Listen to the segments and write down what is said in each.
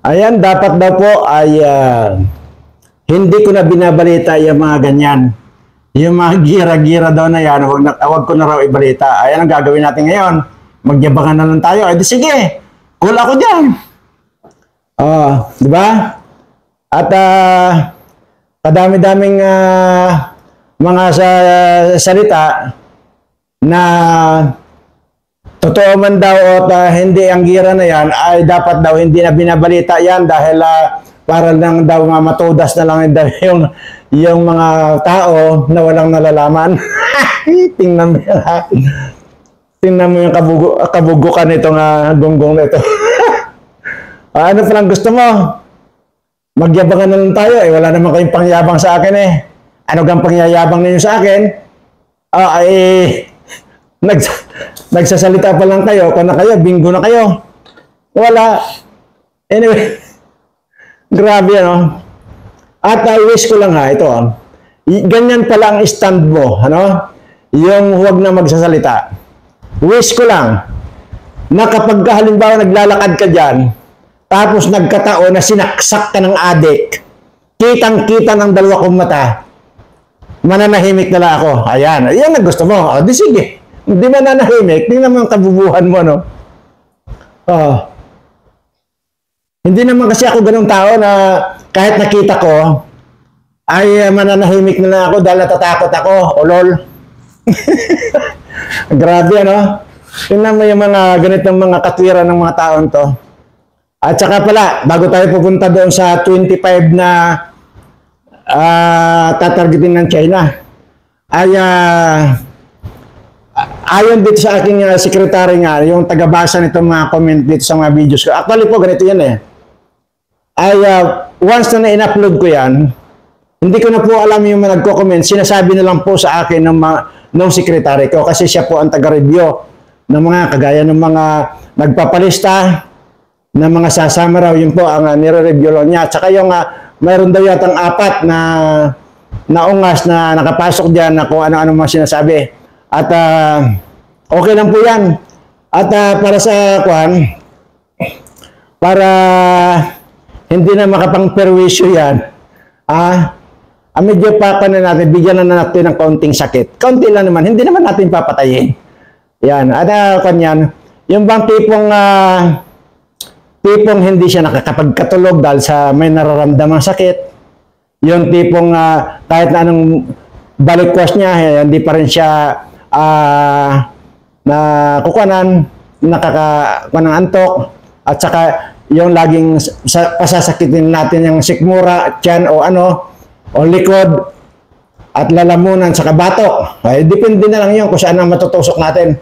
Ayan, dapat daw po ay hindi ko na binabalita yung mga ganyan. Yung mga gira-gira daw na yan, huwag ko na raw ibalita. Ayan ang gagawin natin ngayon. Magyabangan na lang tayo. Eh di sige, cool ako dyan. Di ba? At kadami-daming mga salita na totoo man daw at hindi ang gira na yan ay dapat daw hindi na binabalita yan dahil para lang daw matudas na lang yung mga tao na walang nalalaman. Tingnan mo yan, ha? Tingnan mo yung kabugukan nitong gonggong na ito. Ano palang gusto mo? Magyabangan na lang tayo eh. Wala naman kayong pangyabang sa akin eh. Ano gang pangyayabang ninyo sa akin? Nagsasalita pa lang kayo. Kung na kayo, bingo na kayo. Wala. Anyway. Grabe, ano? At wish ko lang ito. Ganyan pala ang stand mo, ano? Yung huwag na magsasalita. Wish ko lang na kapag halimbawa naglalakad ka dyan, tapos nagkataon na sinaksak ka ng adik, kitang-kita ng dalawa kong mata, mananahimik na lang ako. Ayan, yan ang gusto mo. Di sige. Hindi mananahimik, tingnan mo ang kabubuhan mo, no? Hindi naman kasi ako ganung tao na kahit nakita ko, ay mananahimik na lang ako dahil natatakot ako. Lol. Grabe, ano? Tingnan mo yung mga ganitong mga katwiran ng mga taon to. At saka pala, bago tayo pupunta doon sa 25 na tatargetin ng China, ay ayon dito sa aking sekretary nga, yung tagabasa nitong mga comment dito sa mga videos ko. Actually po, ganito yan eh. Ay once na in-upload ko yan, hindi ko na po alam yung mga nagko-comment, sinasabi na lang po sa akin ng sekretary ko kasi siya po ang taga-review ng mga kagaya ng mga nagpapalista ng mga sasama raw, yun po ang nire-review lang niya. At saka yung mayroon daw yatang 4 na ungas na nakapasok dyan na kung ano-ano mga sinasabi. At okay lang po yan. At para sa para hindi na makapang-perwisyo yan, medyo pa na natin, bigyan na natin ng kaunting sakit. Kaunti lang naman, hindi naman natin papatayin. Yan. At kanyan, yung bang tipong hindi siya nakakapagkatulog dahil sa may nararamdamang sakit. Yung tipong kahit na anong balikwas niya, hindi pa rin siya nakukuhanan, nakakakuha antok. At saka yung laging pasasakitin natin yung sikmura, tiyan o o likod at lalamunan sa kabatok. Ay, depende na lang yun kung saan ang matutusok natin.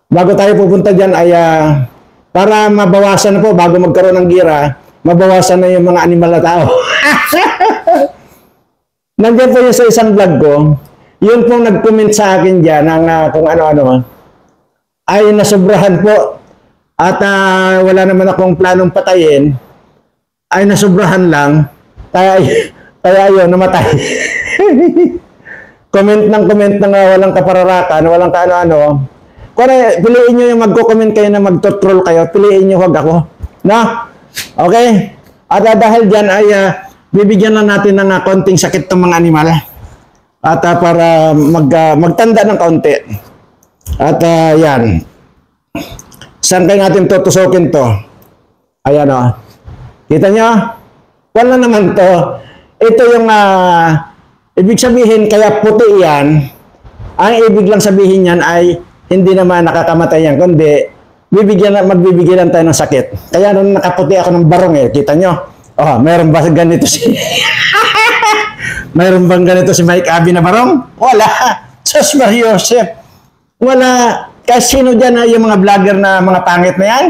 Bago tayo pupunta dyan ay para mabawasan na po, bago magkaroon ng gira, mabawasan na yung mga animal na tao. Nandiyan po yung sa isang vlog ko, yun pong nag-comment sa akin dyan ng kung ano-ano, ay nasobrahan po. At wala naman akong planong patayin, ay nasobrahan lang, kaya yun, namatay. Comment ng walang kapararakan, walang kaano-ano. Kung piliin nyo yung magko-comment kayo na magto-troll kayo, piliin nyo, wag ako. No? Okay? At dahil dyan ay bibigyan na natin ng konting sakit ng mga animal. At para magtanda ng kaunti. At yan. Saan kayo natin tutusokin to? Ayan o. Kita nyo? Wala naman to. Ito yung ibig sabihin, kaya puti yan. Ang ibig lang sabihin yan ay hindi naman nakakamatay yan, kundi magbibigyan lang tayo ng sakit. Kaya nung nakaputi ako ng barong kita nyo? Mayroon ba ganito mayroon bang ganito si Mike Abby na barong? Wala. Sus Mariosep. Wala. Kasi sino dyan yung mga vlogger na mga pangit na yan?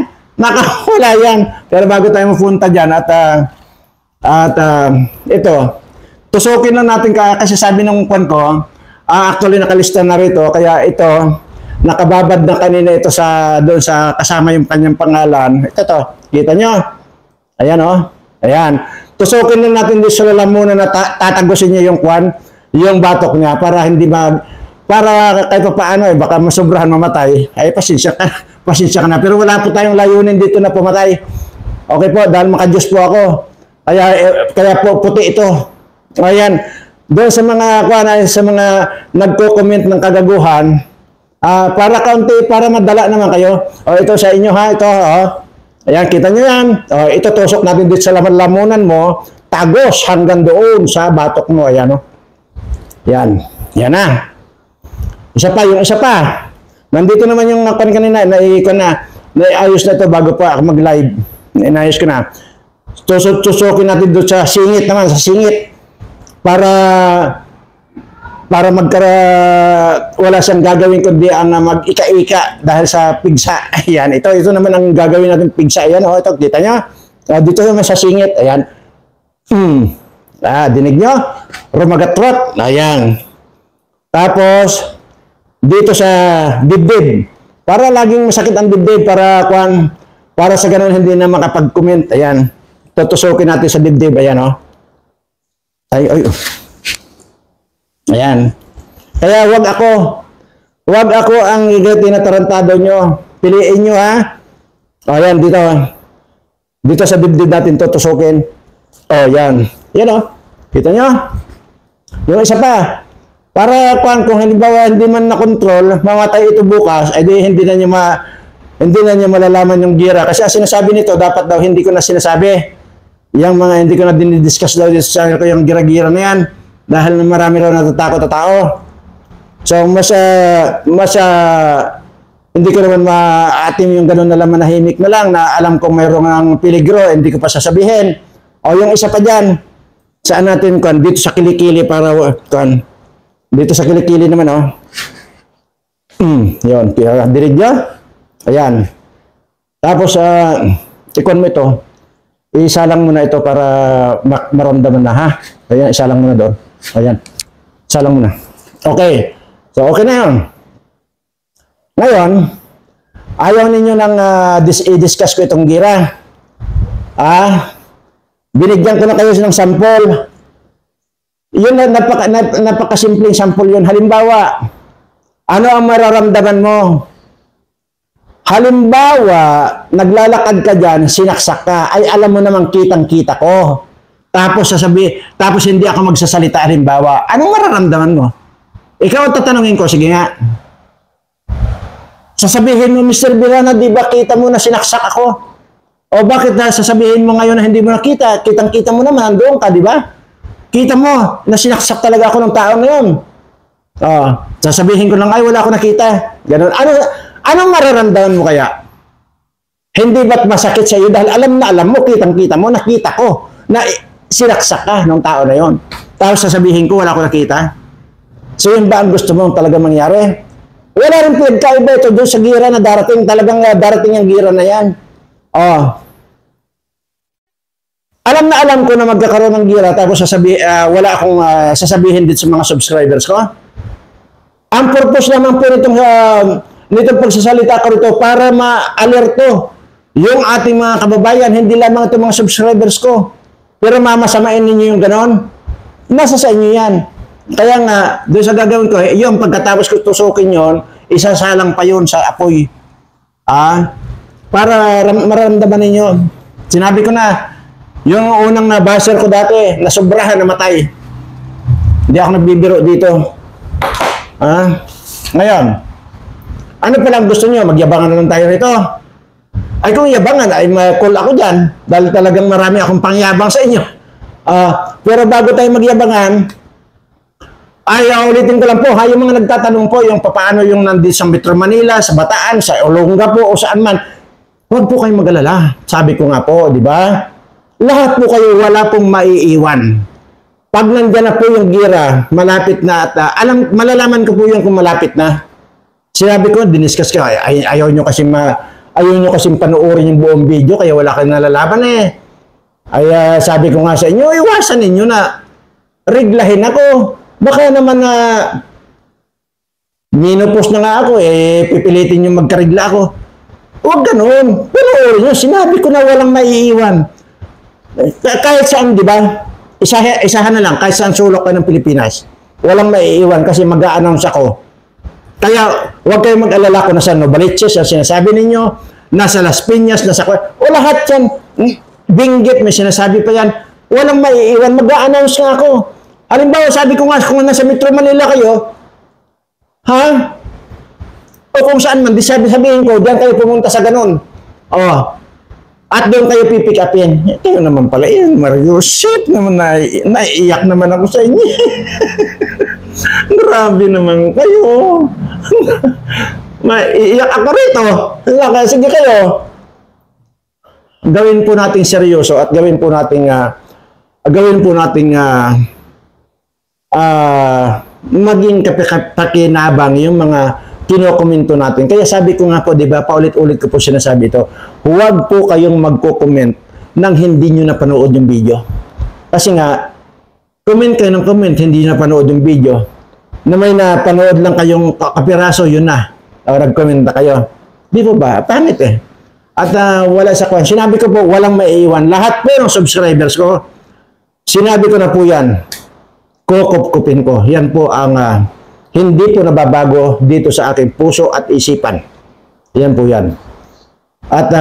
Wala yan. Pero bago tayo mapunta dyan at ito, tusukin lang natin kasi sabi ng kwan ko, actually nakalista na rito, kaya ito, nakababad na kanina ito doon sa kasama yung kanyang pangalan. Ito to, kita nyo? Ayan o. Ayan. Tusukin lang natin dito sa lalamunan na tatagusin niya yung kwan, yung batok niya para hindi para kahit pa paano baka masobrahan mamatay. Ay pasensya ka na. Pero wala po tayong layunin dito na pumatay. Okay po, dahil maka-Diyos po ako. Kaya po puti ito. Ayan. Doon sa mga nagko-comment ng kagaguhan, para madala naman kayo. Ito sa inyo ha, ito Ayan, kita nyo yan. Ito tusok natin dito sa lamunan mo, tagos hanggang doon sa batok mo. Ayan Yan. Yan na. Yung isa pa. Nandito naman yung kanina, naayos na ito bago pa ako mag-live. Inayos ko na. Tusukin natin doon sa singit naman, sa singit. Para wala siyang gagawin kundi ang mag-ika-ika dahil sa pigsa. Ayan, ito naman ang gagawin natin pigsa. Ayan, ito, kita nyo. Dito naman sa singit. Ayan. Dinig nyo? Rumagatrot. Ayan. Tapos, dito sa dibdib. Para laging masakit ang dibdib, para sa ganun hindi na makapag-comment. Ayan. Tutusukin natin sa dibdib. Ayan, Ayan. Kaya wag ako ang tinatarantado nyo. Piliin nyo ha. Ayan, dito sa dibdib natin tutusukin. Yan. Yan Kita nyo? Yung isa pa. Para kung halimbawa hindi man na-control, mamatay ito bukas, hindi na nyo malalaman yung gira. Kasi ang sinasabi nito, dapat daw hindi ko na sinasabi. Yung mga hindi ko na dinidiscuss daw sa channel ko yung gira-gira na yan. Dahil marami raw natatakot na tao. So, hindi ko naman maatim yung ganun na lang manahimik na lang na alam kong mayroong ang peligro, hindi ko pa sasabihin. Yung isa pa dyan, saan natin, dito sa kilikili para, dito sa kilikili naman, yun, dirig nyo? Ayan. Tapos, ikon mo ito, isalang mo na ito para maramdaman na, ha? Ayan, isalang mo na doon. Ayan. Salang muna. Okay. So, okay na yun. Ngayon, ayaw ninyo nang i-discuss ko itong gira. Binigyan ko na kayo ng sample. Yun, napakasimpleng sample yun. Halimbawa, ano ang mararamdaman mo? Halimbawa, naglalakad ka dyan, sinaksak ka, ay alam mo namang kitang-kita ko. Tapos hindi ako magsasalita, halimbawa, anong mararamdaman mo? Ikaw ang tatanungin ko, sige nga. Sasabihin mo, Mr. Birana, di ba kita mo na sinaksak ako? O bakit sasabihin mo ngayon na hindi mo nakita? Kitang-kita mo naman, nandoon ka, di ba? Kita mo na sinaksak talaga ako ng tao ngayon. Sasabihin ko lang, ay wala ako nakita. Ganun. Anong mararamdaman mo kaya? Hindi ba't masakit sa iyo dahil alam mo, kitang-kita mo, nakita ko na sinaksak ka ng tao na yon. Tapos sasabihin ko, wala ko nakita. So yun ba ang gusto mong talaga mangyari? Wala rin pinagkaiba ito doon sa gira na darating. Talagang darating ang gira na yan. Alam na alam ko na magkakaroon ng gira tapos wala akong sasabihin dito sa mga subscribers ko. Ang purpose naman po nitong pagsasalita ko rito para ma-alerto yung ating mga kababayan, hindi lamang itong mga subscribers ko. Pero mamasamain ninyo yung ganon. Nasa sa inyo yan. Kaya nga, doon sa gagawin ko, yung pagkatapos ko tusukin yon, isasalang pa yun sa apoy. Para maramdaman ninyo. Sinabi ko na, yung unang nabasher ko dati, nasobrahan, namatay. Hindi ako nagbibiro dito. Ngayon, ano palang gusto nyo? Magyabangan na lang tayo rito. Ay kung yabangan, ay cool ako dyan. Dahil talagang marami akong pangyabang sa inyo. Pero bago tayo magyabangan, ay ulitin ko lang po, yung mga nagtatanong po, yung paano yung nandito sa Metro Manila, sa Bataan, sa Olonga po, o saan man, huwag po kayong mag-alala. Sabi ko nga po, di ba? Lahat po kayo, wala pong maiiwan. Pag nandyan na po yung gira, malapit na at malalaman ko po yung kung malapit na. Sinabi ko, diniscuss ko, ayaw nyo kasing panuorin yung buong video, kaya wala kayong nalalaban eh. Ay sabi ko nga sa inyo, iwasan ninyo na reglahin ako. Baka naman na minupos na nga ako, pipilitin nyo magkarigla ako. Huwag ganun. Panuorin nyo, sinabi ko na walang maiiwan. Kahit saan, di ba? Isahan na lang, kahit saan sulok ka ng Pilipinas. Walang maiiwan kasi mag-a-announce ako. Kaya, huwag kayong mag-alala ko na sa Novaliches, ang sinasabi ninyo, nasa Las Piñas, nasa... O lahat yan, Benguet, may sinasabi pa yan, walang maiiwan, mag-a-announce nga ako. Halimbawa, sabi ko nga, kung nasa Metro Manila kayo, ha? O kung saan man, di sabihin ko, diyan kayo pumunta sa ganun. Oh. At doon kayo pipick upin. Kayo naman pala yun, Mario. Shit naman, naiiyak naman ako sa inyo. Grabe naman kayo. Maiiyak ako rito. Sige kayo. Gawin po nating seryoso at gawin po nating maging pakinabang yung mga kinokomento natin. Kaya sabi ko nga po, di ba, paulit-ulit ko po sinasabi ito, huwag po kayong magko-comment nang hindi nyo napanood yung video. Kasi nga, comment kayo ng comment, hindi nyo napanood yung video. Na may napanood lang kayong kapiraso, yun na. O nag-comment na kayo. Di po ba? Pangit eh. At wala sa kwan. Sinabi ko po, walang maiiwan. Lahat po ng subscribers ko, sinabi ko na po yan. Kukup-kupin ko. Yan po ang hindi po nababago dito sa aking puso at isipan. Yan po yan. At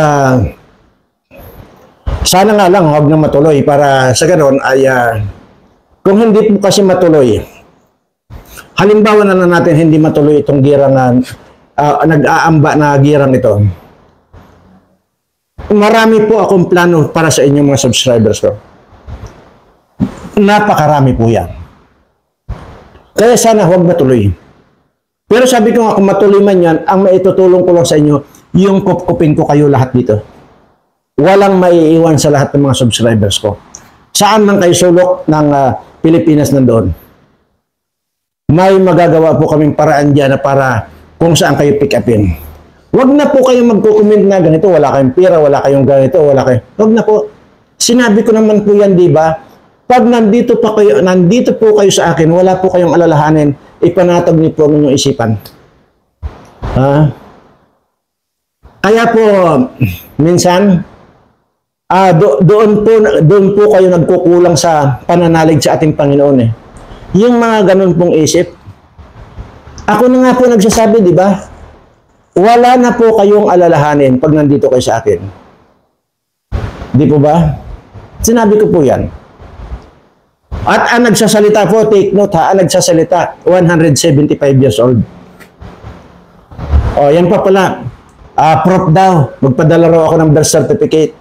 sana nga lang huwag na matuloy para sa ganoon ay kung hindi po kasi matuloy, halimbawa na lang natin hindi matuloy itong girang nag-aamba na girang ito. Marami po akong plano para sa inyong mga subscribers ko. Napakarami po yan. Kaya sana huwag matuloy. Pero sabi ko nga, kung matuloy man yan, ang maitutulong ko lang sa inyo, yung kupkupin ko kayo lahat dito. Walang maiiwan sa lahat ng mga subscribers ko. Saan man kayo sulok ng Pilipinas nandoon. May magagawa po kaming paraan dyan na para kung saan kayo pick upin. Huwag na po kayong magko-comment na ganito, wala kayong pera, wala kayong ganito, wala kayong... Huwag na po. Sinabi ko naman po yan, di ba? Pag nandito po kayo sa akin, wala po kayong alalahanin, ipanatag niyo po ang inyong isipan. Kaya po, minsan, doon po kayo nagkukulang sa pananalig sa ating Panginoon eh. Yung mga ganun pong isip. Ako na nga po nagsasabi, di ba? Wala na po kayong alalahanin pag nandito kayo sa akin. Di po ba? Sinabi ko po yan. At ang nagsasalita po, take note ha, ang nagsasalita, 175 years old. O, yan pa pala. Prof daw, magpadala raw ako ng birth certificate.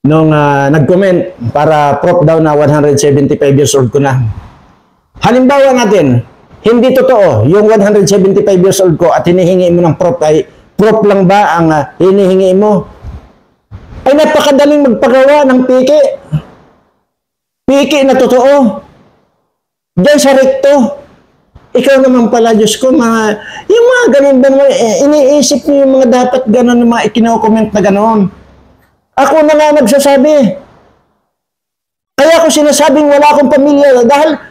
Nung nag-comment para prof daw na 175 years old ko na. Halimbawa natin, hindi totoo, yung 175 years old ko at hinihingi mo ng prof ay prof lang ba ang hinihingi mo? Ay napakadaling magpagawa ng piki. Piki na totoo. Diyan sa rekto. Ikaw naman pala, Diyos ko, yung mga ganun ba naman, iniisip niyo yung mga dapat ganun, yung mga ikinokomment na ganun. Ako na nga nagsasabi. Kaya ako sinasabing wala akong pamilya dahil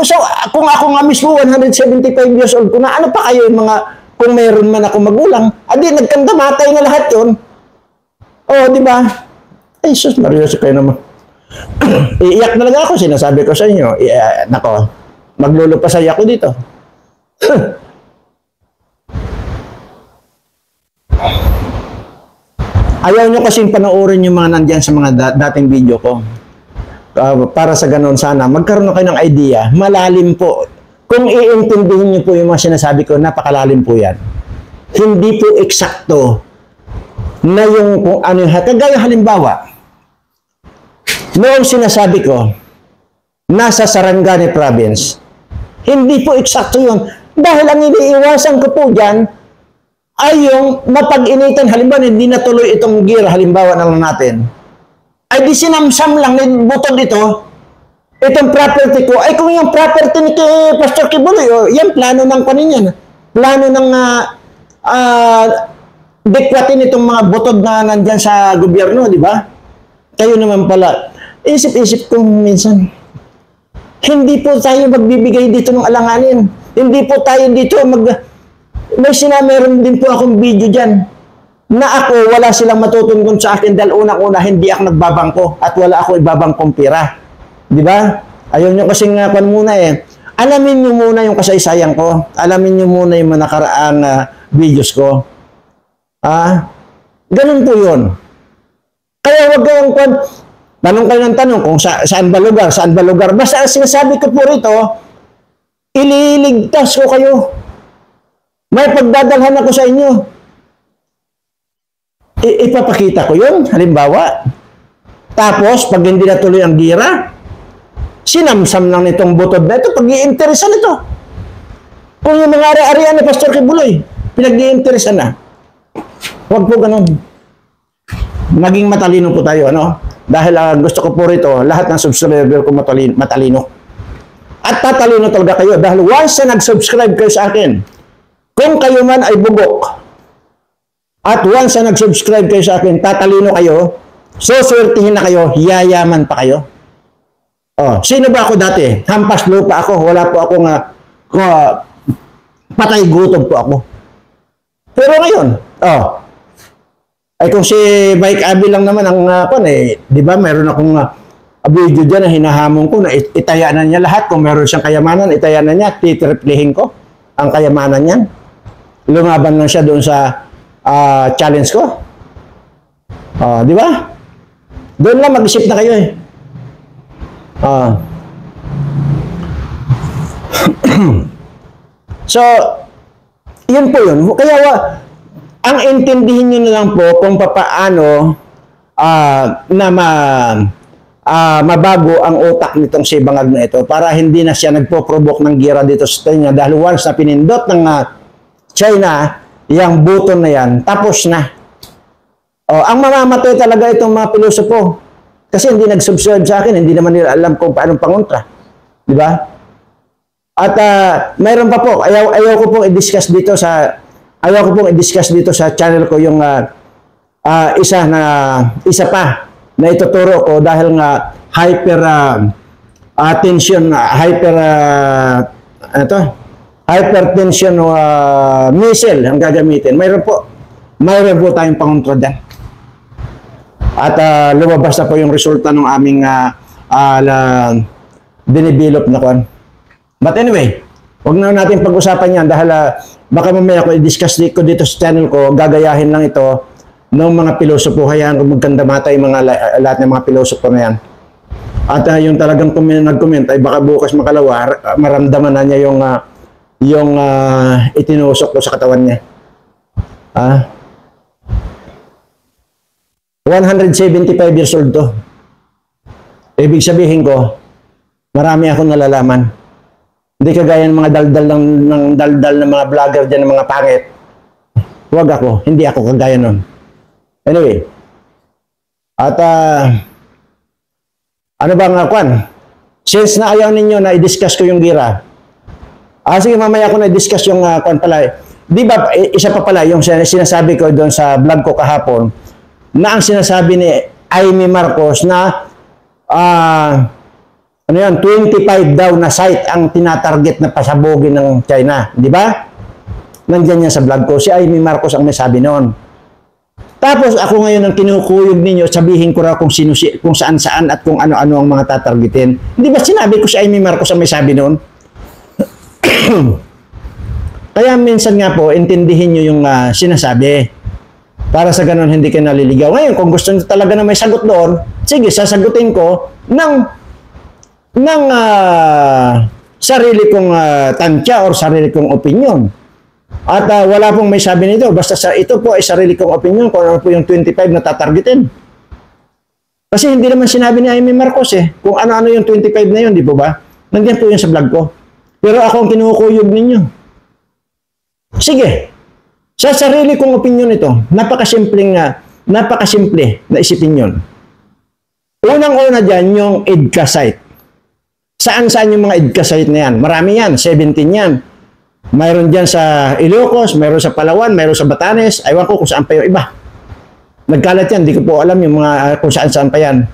so, kung ako nga mismo 175 years old ko na, ano pa kayo yung mga, kung mayroon man ako magulang, adi nagkandamatay na lahat yun. Oh, di ba? Ay, sus, Marios, kayo naman. Iiyak na lang ako, sinasabi ko sa inyo. Nako, maglulupasay ako dito. Ayaw nyo kasing panoorin yung mga nandyan sa mga dating video ko. Para sa ganon sana, magkaroon na kayo ng idea. Malalim po. Kung iintindihin nyo po yung mga sinasabi ko, napakalalim po yan. Hindi po eksakto na yung kung ano yung kagaya halimbawa, noong sinasabi ko, nasa Sarangani Province, hindi po eksakto yun. Dahil ang iniiwasan ko po dyan, ay yung mapag-initan, halimbawa, hindi natuloy itong gear, halimbawa na lang natin, ay di sinamsam lang, butog ito, itong property ko, ay kung yung property ni Pastor Kibuloy, yan, plano ng kanin yan. Plano ng dikwatin itong mga butod na nandyan sa gobyerno, di ba? Kayo naman pala, isip-isip ko minsan, hindi po tayo magbibigay dito ng alanganin. Hindi po tayo dito meron din po akong video dyan na ako, wala silang matutungkol sa akin dahil unang-una hindi ako nagbabangko at wala ako ibabangkong pera. Di ba? Ayaw nyo kasing muna eh. alamin nyo muna yung kasaysayan ko. Alamin nyo muna yung mga nakaraang videos ko. Ganun po yun. Kaya wag kayong tanong kayo ng tanong kung saan ba lugar. Basta sinasabi ko po rito, ililigtas ko kayo. May pagdadalhan ako sa inyo. Ipapakita ko yun, halimbawa. Tapos, pag hindi natuloy ang gira, sinamsam lang nitong butod na ito, pag-iinteresan ito. Kung yung mga ari-arian ni Pastor Kibuloy, pinag-iinteresan na. Huwag po ganun. Maging matalino po tayo, ano? Dahil gusto ko po rito, lahat ng subscriber ko matalino. At tatalino talaga kayo dahil once na nag-subscribe kayo sa akin, kung kayo man ay bugok, at once na nag-subscribe kayo sa akin, tatalino kayo, suswertihin na kayo, yayaman pa kayo. Sino ba ako dati? Hampas lupa ako, wala po akong patay gutom po ako. Pero ngayon, ay kung si Mike Abby lang naman ang di ba, meron akong video dyan na hinahamon ko na itaya na niya lahat. Kung meron siyang kayamanan, itaya na niya, titriplihin ko ang kayamanan niyan. Lumaban lang siya doon sa challenge ko. Di ba? Doon lang mag-isip na kayo eh. So, yun po yun. Kaya ang intindihin nyo na lang po kung papaano mabago ang utak nitong si Bangag na ito para hindi na siya nagpo-provoke ng gira dito sa China dahil once na pinindot ng China, yung button na yan, tapos na. Ang mamamatay talaga itong mga pilosopo kasi hindi nag-subscribe sa akin, hindi naman nila alam kung paano pangontra. Di ba? At mayroon pa po, ayaw ko pong i-discuss dito sa channel ko yung isa pa na ituturo ko dahil nga hypertension missile ang gagamitin. Mayroon po tayong pangontra dyan. At lumabas na po yung resulta ng aming dinidevelop na kwan. But anyway, huwag na natin pag-usapan yan dahil baka mamaya ko i-discuss ko dito sa channel ko, gagayahin lang ito ng mga pilosopo. Hayaan kung magkandamatay lahat ng mga pilosopo na yan. At yung talagang nag-comment ay baka bukas makalawa, maramdaman na niya yung itinusok ko sa katawan niya. 175 years old to. Ibig sabihin ko, marami akong nalalaman. Hindi kagaya ng mga daldal ng mga vlogger dyan, ng mga pangit. Huwag ako. Hindi ako kagaya nun. Anyway. At, ano ba nga kwan? Since na ayaw ninyo na i-discuss ko yung gira, sige, mamaya ko na i-discuss yung kwan pala. Di ba, isa pa pala, yung sinasabi ko doon sa vlog ko kahapon, na ang sinasabi ni Amy Marcos na 25 daw na site ang tinatarget na pasabugin ng China. Di ba? Nandiyan yan sa vlog ko. Si Amy Marcos ang may sabi noon. Tapos ako ngayon ang kinukuyog ninyo, sabihin ko raw kung saan-saan at kung ano-ano ang mga tatargetin. Di ba sinabi ko si Amy Marcos ang may sabi noon? Kaya minsan nga po, intindihin nyo yung sinasabi. Para sa ganun, hindi kayo naliligaw. Ngayon, kung gusto nyo talaga na may sagot doon, sige, sasagutin ko ng sarili kong tansya or sarili kong opinion. At wala pong may sabi nito. Basta ito po ay sarili kong opinion kung ano po yung 25 na tatargetin. Kasi hindi naman sinabi ni Amy Marcos kung ano-ano yung 25 na yun, di po ba? Nandiyan po yun sa vlog ko. Pero ako ang kinukuyog ninyo. Sige. Sa sarili kong opinion ito, napakasimple na isipin yun. Unang-una dyan, yung EDCA site. Saan-saan yung mga EDCA site na yan? Marami yan, 17 yan. Mayroon dyan sa Ilocos, mayroon sa Palawan, mayroon sa Batanes, aywan ko kung saan pa yung iba. Nagkalat yan, di ko po alam yung mga kung saan-saan pa yan.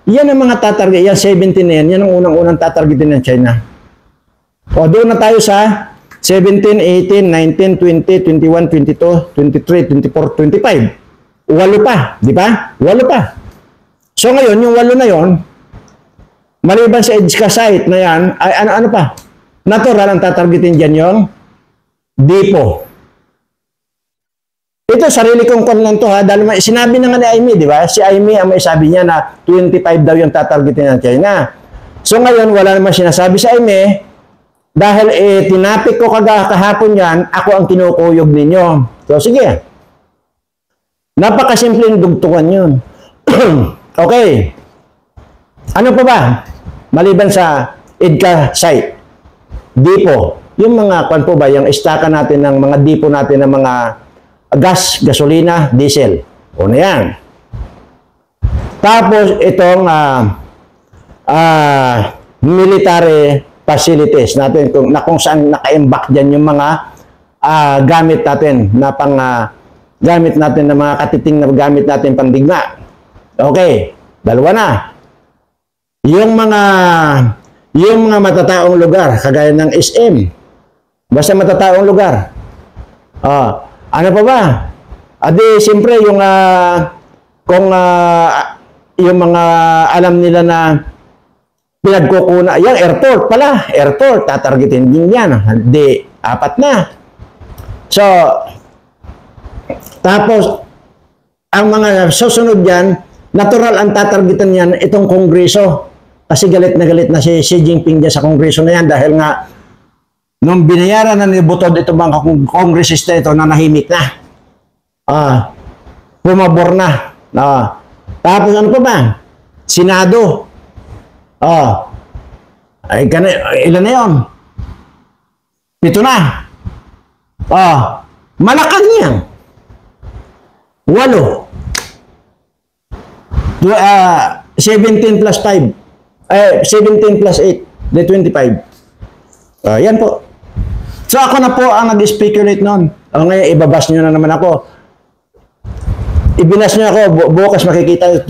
Yan ang mga tatarget, yan 17 na yan, yan ang unang-unang tatargetin ng China. O doon na tayo sa 17, 18, 19, 20, 21, 22, 23, 24, 25. 8 pa, di ba? 8 pa. So ngayon, yung 8 na yon, maliban sa EDCA site na yan, ay ano pa? natural ang tatargetin dyan yung Dipo. Ito, sarili kong kon lang to ha, dahil sinabi na nga ni Amy, di ba? Si Amy, ang may sabi niya na 25 daw yung tatargetin ng China. So ngayon, wala naman sinasabi si Amy, dahil tinapik ko kahapon yan, ako ang kinukuyog ninyo. So sige, napakasimpleng dugtungan yun. Okay. Ano pa ba? Maliban sa EDCA site, Dipo, yung mga kwan po ba, yung istaka natin ng mga dipo natin ng mga gas, gasolina, diesel. O na yan. Tapos itong military facilities natin kung saan naka-embak dyan yung mga gamit natin na gamit natin na mga katiting na gamit natin pandigma. Okay, dalawa na. Yung mga matataong lugar, kagaya ng SM. Basta matataong lugar. Ano pa ba? Adi, siyempre, yung yung mga alam nila na pinagkukuna, yan, airport pala. Airport, tatargetin din yan. Di, 4 na. So, tapos, ang mga susunod yan, natural ang tatargetan yan, itong kongreso. Kasi galit na si Xi Jinping dyan sa kongreso na yan dahil nga nung binayaran na ni Butod itong mga kongresista ito na nahimik na. Pumabor na. Tapos ano pa ba? Senado. Ilan na yun? 7 na. Malacan yan. 8. 17 plus 5. 17 plus 8, the 25. Yan po. So ako na po ang nag-speculate noon. Ngayon, ibabas nyo na naman ako. Ibinas nyo ako, bukas makikita,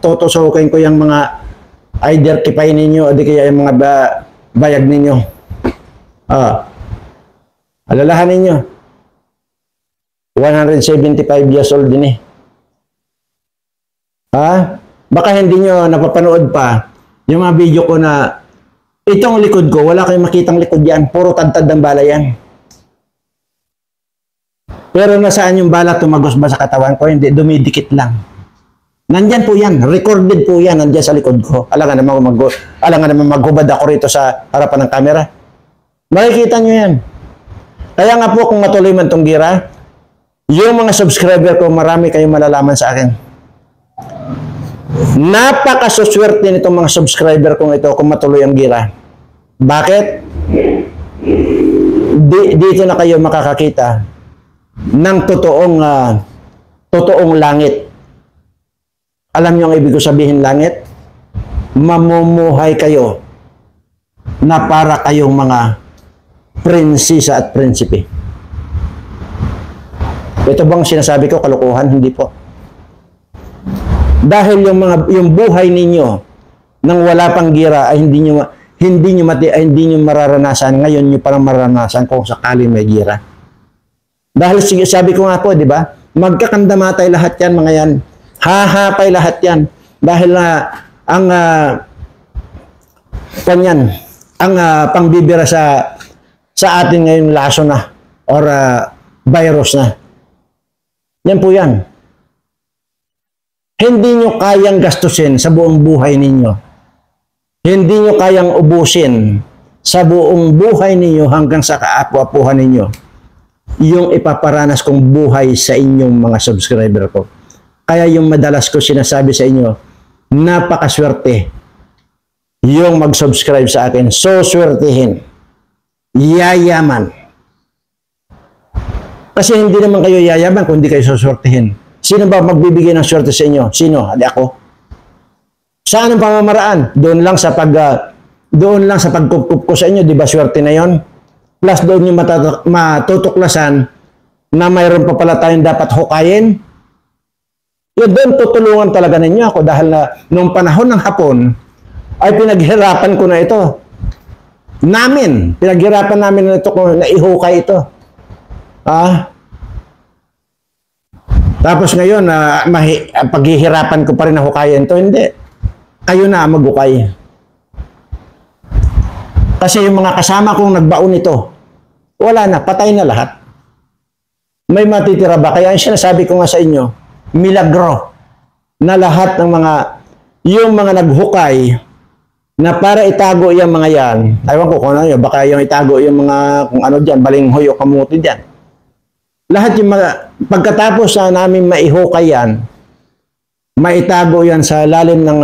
tutusukin ko yung mga either kipay ninyo o di kaya yung mga bayag ninyo. Alalahan ninyo. 175 years old din eh. Baka hindi nyo napapanood pa yung mga video ko na itong likod ko, wala kayong makitang likod yan. Puro tantad ng bala yan. Pero nasaan yung bala tumagos ba sa katawan ko? Hindi, dumidikit lang. Nandyan po yan. Recorded po yan. Nandyan sa likod ko. Alam nga naman maghubad ako rito sa harapan ng camera. Makikita nyo yan. Kaya nga po kung matuloy man itong gira, yung mga subscriber ko, marami kayong malalaman sa akin. Napakasuswerte nitong mga subscriber kong ito kung matuloy ang gira. Bakit? Dito na kayo makakakita ng totoong langit. Alam niyo ang ibig ko sabihin langit? Mamumuhay kayo na para kayong mga prinsesa at prinsipe. Ito bang sinasabi ko kalokohan? Hindi po. Dahil yung buhay ninyo nang wala pang gira ay hindi nyo mararanasan, ngayon nyo parang mararanasan kung sakali may gira. Dahil sabi ko nga po, di ba? Magkakandamatay lahat yan, mga yan. Hahapay lahat yan. Dahil ang pangbibira sa atin ngayon laso na or virus na. Yan po yan. Hindi nyo kayang gastusin sa buong buhay ninyo. Hindi nyo kayang ubusin sa buong buhay ninyo hanggang sa kaapu-apuhan ninyo yung ipaparanas kong buhay sa inyong mga subscriber ko. Kaya yung madalas ko sinasabi sa inyo, napakaswerte yung mag-subscribe sa akin. So swertihin. Yayaman. Kasi hindi naman kayo yayaman kung hindi kayo suswertihin. Sino ba magbibigay ng swerte sa inyo? Sino? Hindi ako. Saan ang pamamaraan? Doon lang sa pagkukup ko sa inyo, di ba swerte na yon? Plus doon yung matutuklasan na mayroon pa pala tayong dapat hukayin. Yun, doon tutulungan talaga ninyo ako dahil na nung panahon ng hapon ay pinaghirapan ko na ito. Pinaghirapan namin na ito kung naihukay ito. Tapos ngayon, paghihirapan ko pa rin na hukayin ito. Hindi. Kayo na maghukay. Kasi yung mga kasama kong nagbaon ito, wala na, patay na lahat. May matitira ba? Kaya ang sinasabi ko nga sa inyo, milagro na lahat ng yung mga naghukay na para itago yung mga yan. Ewan ko kung ano yun, baka yung itago yung mga, kung ano dyan, balinghoy o kamuti dyan. Lahat yung mga, pagkatapos na namin maihukay yan, maitago yan sa lalim ng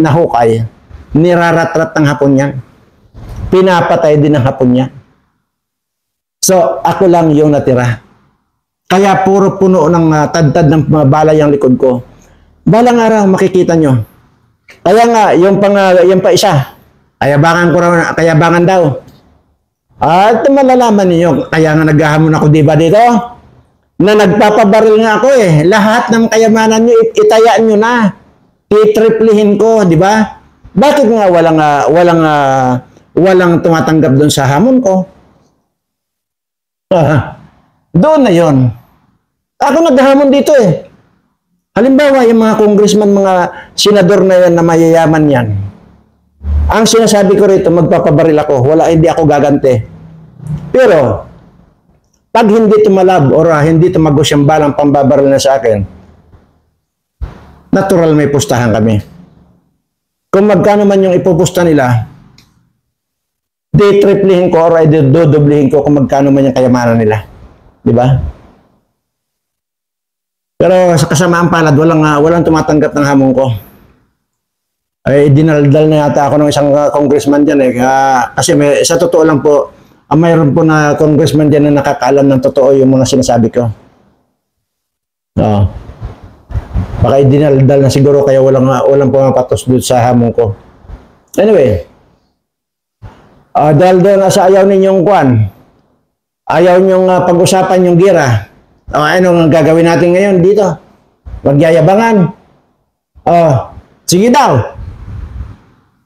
nahukay, niraratrat ng hapon yan. Pinapatay din ng hapon yan. So, ako lang yung natira. Kaya puro puno ng tad-tad ng mga balay ang likod ko. Balang araw, makikita nyo. Kaya nga, yung pa isa, kayabangan ko raw, kayabangan daw. At malalaman niyo, kaya nga naghahamon ako, di ba dito? Na nagpapabaril nga ako eh. Lahat ng kayamanan nyo, itayaan nyo na. Titriplihin ko, di ba? Bakit nga walang tumatanggap doon sa hamon ko? Doon na yon. Ako naghahamon dito eh. Halimbawa, yung mga congressman, mga senador na yan na mayayaman yan. Ang sinasabi ko rito, magpapabaril ako. Hindi ako gagante. Pero, pag hindi tumalab or hindi tumagos yung balang pambabaril na sa akin, natural may pustahan kami. Kung magkano man yung ipupusta nila, triplihin ko or dodoblihin ko kung magkano man yung kayamanan nila. Di ba? Pero sa kasamaan palad, walang tumatanggap ng hamon ko. Ay, dinaldal na yata ako ng isang congressman dyan eh. Kasi sa totoo lang po, mayroon po na congressman dyan na nakakaalam ng totoo yung mga sinasabi ko. Oo. Baka dinaldal na siguro kaya walang pumapatos doon sa hamon ko. Anyway, dahil doon sa ayaw ninyong kwan, ayaw ninyong pag-usapan yung gira. Anong gagawin natin ngayon dito? Magyayabangan. Sige daw.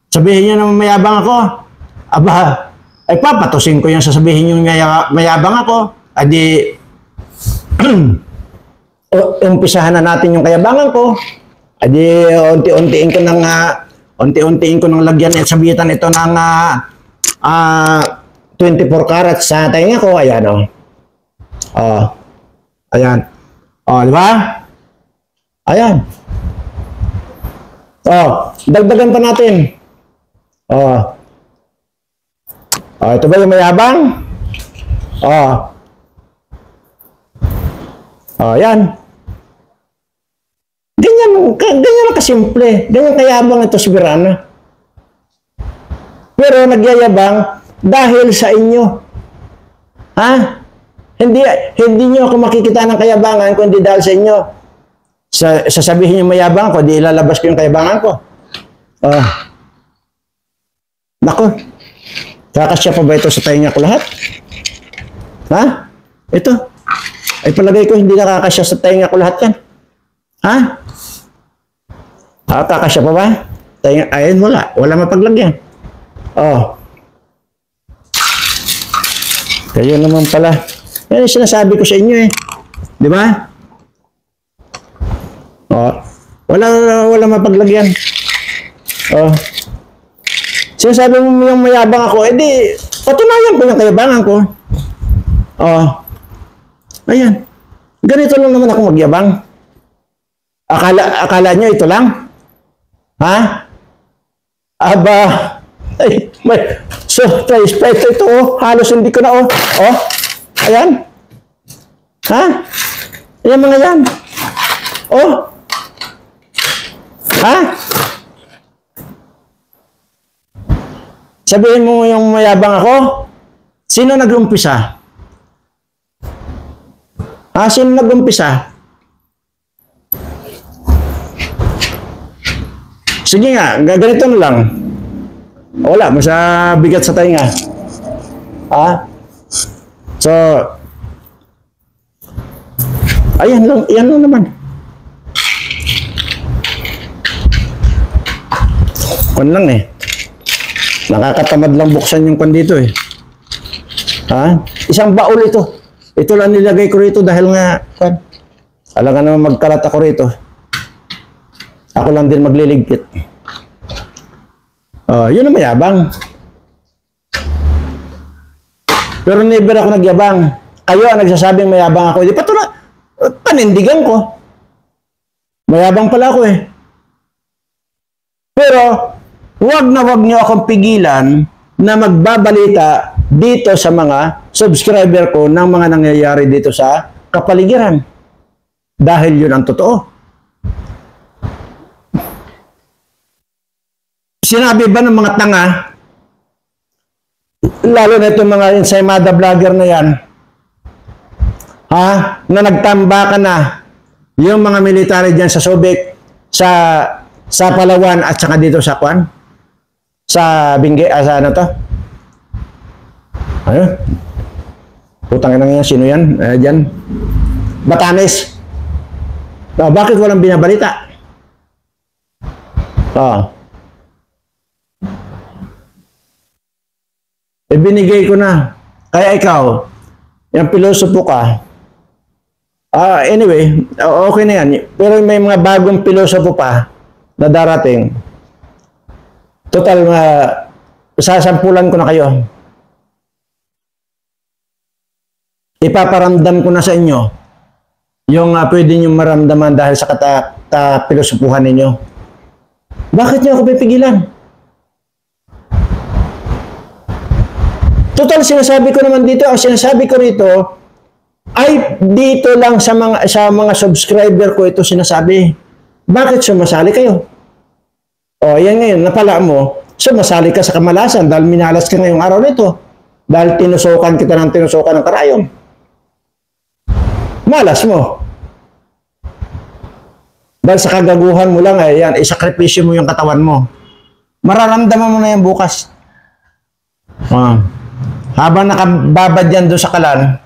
Sabihin niyo na mayabang ako. Aba, ay papatusin ko yung sasabihin niyo mayabang ako. Adi, umpisahan na natin yung kayabangan ko. Adi, unti-untiin ko ng lagyan at sabitan ito ng 24 carats sa tainga ko. Ayan o. Ayan. Di ba? Ayan. Dagdagan pa natin. Ito ba yung mayabang? Ayan. Ganyan na kasimple. Ganyan kayabang ito si Birana. Pero nagyayabang dahil sa inyo. Ha? Hindi nyo ako makikita ng kayabangan kundi dahil sa inyo. Sasabihin nyo mayabang ko, di ilalabas ko yung kayabangan ko. Nako. Kakasya pa ba ito sa tainga ko lahat? Ha? Ito. Ay palagay ko hindi nakakasya sa tainga ko lahat yan. Ha? Kakasya pa ba? Tainga, ayun wala. Wala mapaglagyan. Kaya naman pala. Yan yung sinasabi ko sa inyo eh. Di ba? Wala mapaglagyan. Sinasabi mo yung mayabang ako, edi, patunayan ko yung kayabangan ko. Ayan. Ganito lang naman ako magyabang. Akala nyo ito lang? Ha? Aba, ay, may surprise pa ito. Halos hindi ko na, Ayan. Ha? Ayan mga yan. Ha? Sabihin mo yung mayabang ako? Sino nag-umpisa? Sino nag-umpisa? Sige nga, ganito na lang. Wala, bigat sa tainga. So, ayan lang naman. Kung lang eh. Nakakatamad lang buksan yung kwan dito eh. Isang baul ito. Ito lang nilagay ko rito dahil nga, kwan. Alam ka naman magkalat ako rito. Ako lang din magliligpit. Yun ang mayabang. Pero never ako nagyabang. Kayo ang nagsasabing mayabang ako. Di pa ito na, panindigan ko. Mayabang pala ako eh. Pero, wag na wag niyo akong pigilan na magbabalita dito sa mga subscriber ko ng mga nangyayari dito sa kapaligiran. Dahil yun ang totoo. Sinabi ba ng mga tanga, lalo na itong mga ensaymada vlogger na yan, na nagtamba ka na yung mga military dyan sa Subic, sa Palawan at saka dito sa Kwan, sa Bingi, sa ano to? Ano? Putang ina yan, sino yan? Dyan. Batanes. Bakit walang binabalita? Binigay ko na. Kaya ikaw, yung pilosopo ka, anyway, okay na yan. Pero may mga bagong pilosopo pa na darating. Total, sasampulan ko na kayo. Ipaparamdam ko na sa inyo yung pwede nyo maramdaman dahil sa pilosopuhan ninyo. Bakit nyo ako pipigilan? Total, sinasabi ko naman dito, ang sinasabi ko rito, ay dito lang sa mga subscriber ko ito sinasabi. Bakit sumasali kayo? Yan ngayon, napala mo, sumasali ka sa kamalasan dahil minalas ka ngayong araw nito. Dahil tinusukan kita ng tinusukan ng karayom. Malas mo. Dahil sa kagaguhan mo lang, yan, isakripisyo mo yung katawan mo. Mararamdaman mo na yan bukas. Habang nakababad yan doon sa kalan,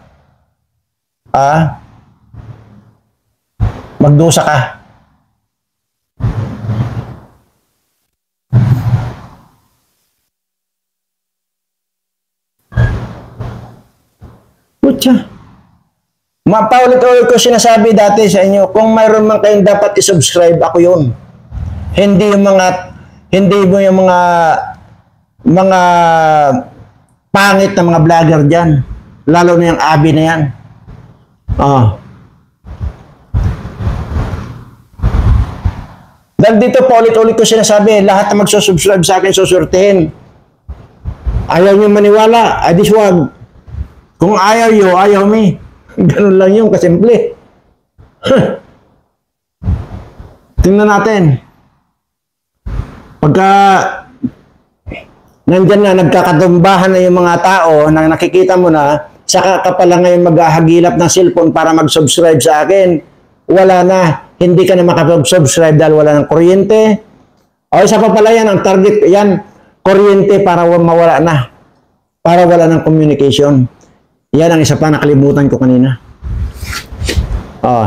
magdusa ka. Putya. Mapaulit-ulit ko sinasabi dati sa inyo, kung mayroon man kayong dapat i-subscribe, ako yun. Hindi mo yung mga pangit na mga vlogger dyan. Lalo na yung Abi na yan. Dahil dito paulit-ulit ko sinasabi, lahat na magsusubscribe sa akin, susurtihin. Ayaw nyo maniwala, adis wag. Kung ayaw nyo, ayaw me. Ganun lang yung kasimple. Tingnan natin. Pagka nandyan na, nagkakatumbahan na yung mga tao na nakikita mo na, saka ka pala ngayon maghahagilap ng cellphone para mag-subscribe sa akin, wala na. Hindi ka na makapag-subscribe dahil wala ng kuryente. O isa pa pala yan, ang target yan, kuryente para mawala na. Para wala ng communication. Yan ang isa pa nakalimutan ko kanina.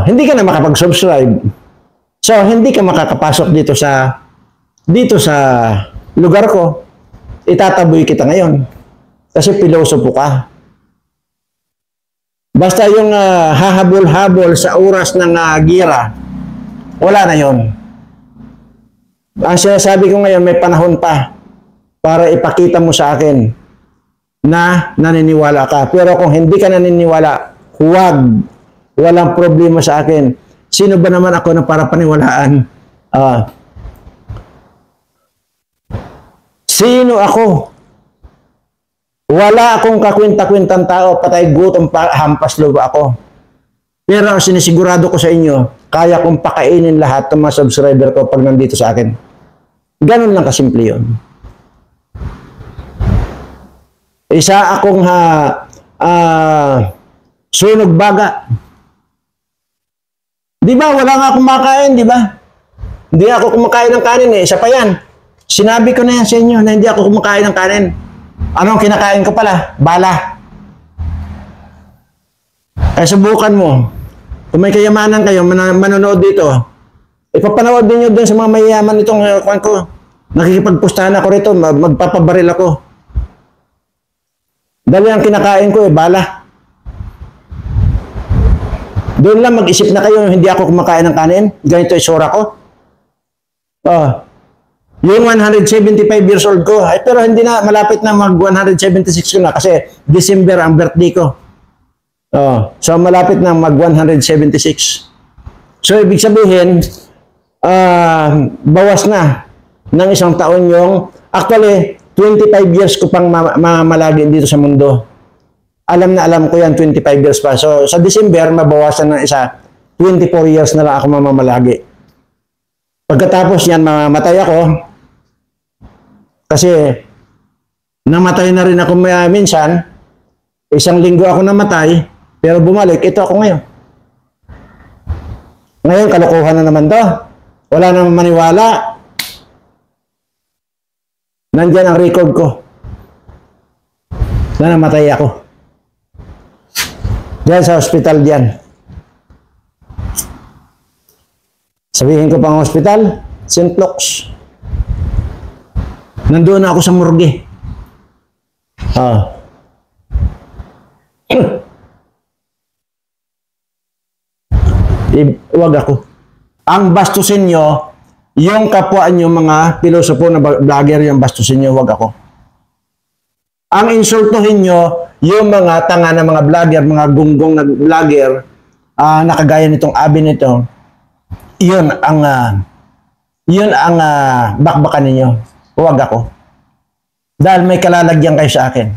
Hindi ka na makapag-subscribe. So, hindi ka makakapasok dito sa lugar ko. Itataboy kita ngayon. Kasi pilosopo ka. Basta yung hahabol-habol sa oras ng gira, wala na yon. Ang sinasabi ko ngayon, may panahon pa para ipakita mo sa akin na naniniwala ka. Pero kung hindi ka naniniwala, huwag. Walang problema sa akin. Sino ba naman ako na para paniwalaan? Sino ako? Wala akong kakwinta-kwintang tao, patay gutom pa, hampas lupa ako. Pero sinisigurado ko sa inyo, kaya kong pakainin lahat ng mga subscriber ko pag nandito sa akin. Ganun lang kasimple yun. Isa akong sunog baga. Di ba? Wala nga akong makain, di ba? Hindi ako kumakain ng kanin eh. Isa pa yan. Sinabi ko na yan sa inyo na hindi ako kumakain ng kanin. Anong kinakain ko pala? Bala. Kaya subukan mo. Kung may kayamanan kayo, manonood dito, ipapanood din nyo dun sa mga mayayaman itong kwan ko. Nakikipagpustahan ako rito, magpapabaril ako. Dahil ang kinakain ko bala. Doon lang mag-isip na kayo, hindi ako kumakain ng kanin. Ganito isura ko. Yung 175 years old ko, ay pero hindi na, malapit na mag 176 ko na kasi December ang birthday ko. Oh, so malapit na mag 176. So ibig sabihin, bawas na ng isang taon yung, actually, 25 years ko pang mamalagi dito sa mundo. Alam na alam ko yan, 25 years pa. So sa December, mabawasan ng isa, 24 years na lang ako mamamalagi. Pagkatapos yan, mamamatay ako, kasi namatay na rin ako minsan, isang linggo ako namatay, pero bumalik, ito ako ngayon. Ngayon, kalokohan na naman to. Wala namang maniwala. Nandyan ang record ko na namatay ako. Diyan sa hospital diyan. Sabihin ko pang hospital, St. Luke's. Nandoon na ako sa morgue. Wag ako. Ang bastusin nyo, yung kapwa nyo mga pilosopo na vlogger, yung bastusin nyo, wag ako. Ang insultuhin nyo, yung mga tanga na mga vlogger, mga gunggong na vlogger, nakagaya nitong abi nito, yun ang bakbakan ninyo. Huwag ako. Dahil may kalalagyan kayo sa akin.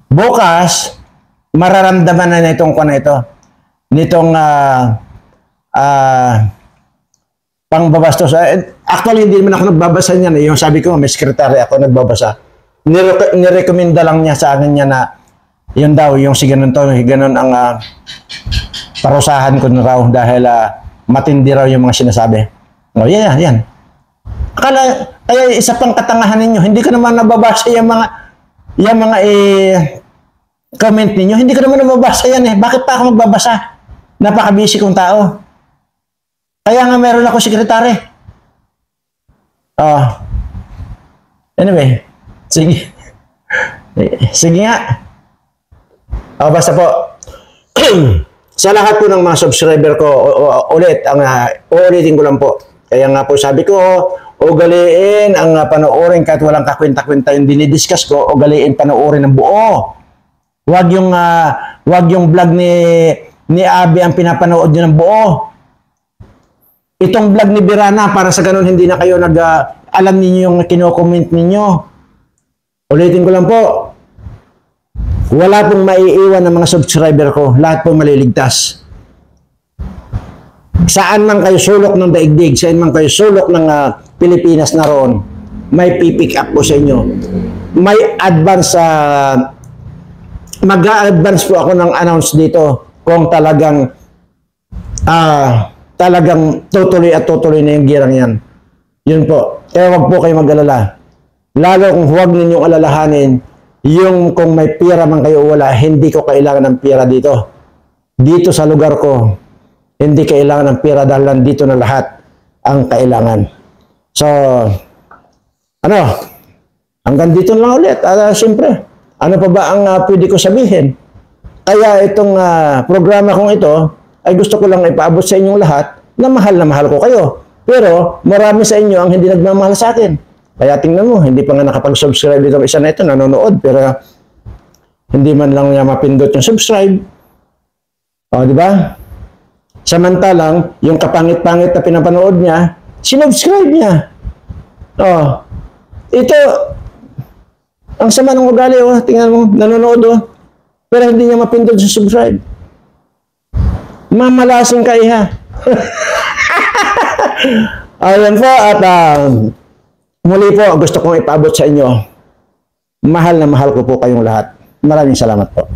Bukas, mararamdaman na nitong nitong pangbabastos. Actually, hindi naman ako nagbabasa niyan. Yung sabi ko, may sekretary ako nagbabasa. Nirekomenda lang niya sa akin niya na yun daw, yung si ganun to, ganun ang parusahan ko na raw dahil matindi raw yung mga sinasabi. O, yan. Kaya isa pang katangahan ninyo, hindi ko naman nababasa yung mga comment ninyo, hindi ko naman nababasa yan eh. Bakit pa ako magbabasa? Napaka-busy kong tao. Kaya nga meron ako sekretary. Anyway, sige. Sige nga. Basta po, sa lahat po ng mga subscriber ko, uulitin ko lang po. Kaya nga po sabi ko, ugaliin ang panoorin kahit walang kakwenta-kwenta yung dinidiscuss ko, ugaliin panoorin ng buo. Wag yung vlog ni Abi ang pinapanood nyo ng buo. Itong vlog ni Birana, para sa ganun hindi na kayo alam niyo yung kino-comment ninyo. Ulitin ko lang po. Wala pong maiiwan ng mga subscriber ko. Lahat po maliligtas. Saan man kayo sulok ng daigdig, saan man kayo sulok ng Pilipinas na roon, may pipick up po sa inyo. May advance mag-a-advance po ako ng announce dito kung talagang tutuloy at tutuloy na yung girang yan. Yun po. Kaya wag po kayo mag-alala. Lalo kung huwag ninyong alalahanin yung kung may pira man kayo wala, hindi ko kailangan ng pira dito. Dito sa lugar ko, hindi kailangan ng pira dahil nandito na lahat ang kailangan. So, hanggang dito lang ulit. Siyempre, ano pa ba ang pwede ko sabihin? Kaya itong programa kong ito, ay gusto ko lang ipaabot sa inyong lahat na mahal ko kayo. Pero marami sa inyo ang hindi nagmamahal sa akin. Kaya tingnan mo, hindi pa nga nakapag-subscribe itong isa na ito, nanonood, pero hindi man lang niya mapindot yung subscribe. Di ba? Samantalang, yung kapangit-pangit na pinapanood niya, sinubscribe niya. Ito, ang sama ng ugali, tingnan mo, nanonood, pero hindi niya mapindot sa subscribe. Mamalasing ka, iha. Ayan po, at muli po, gusto kong ipaabot sa inyo, mahal na mahal ko po kayong lahat. Maraming salamat po.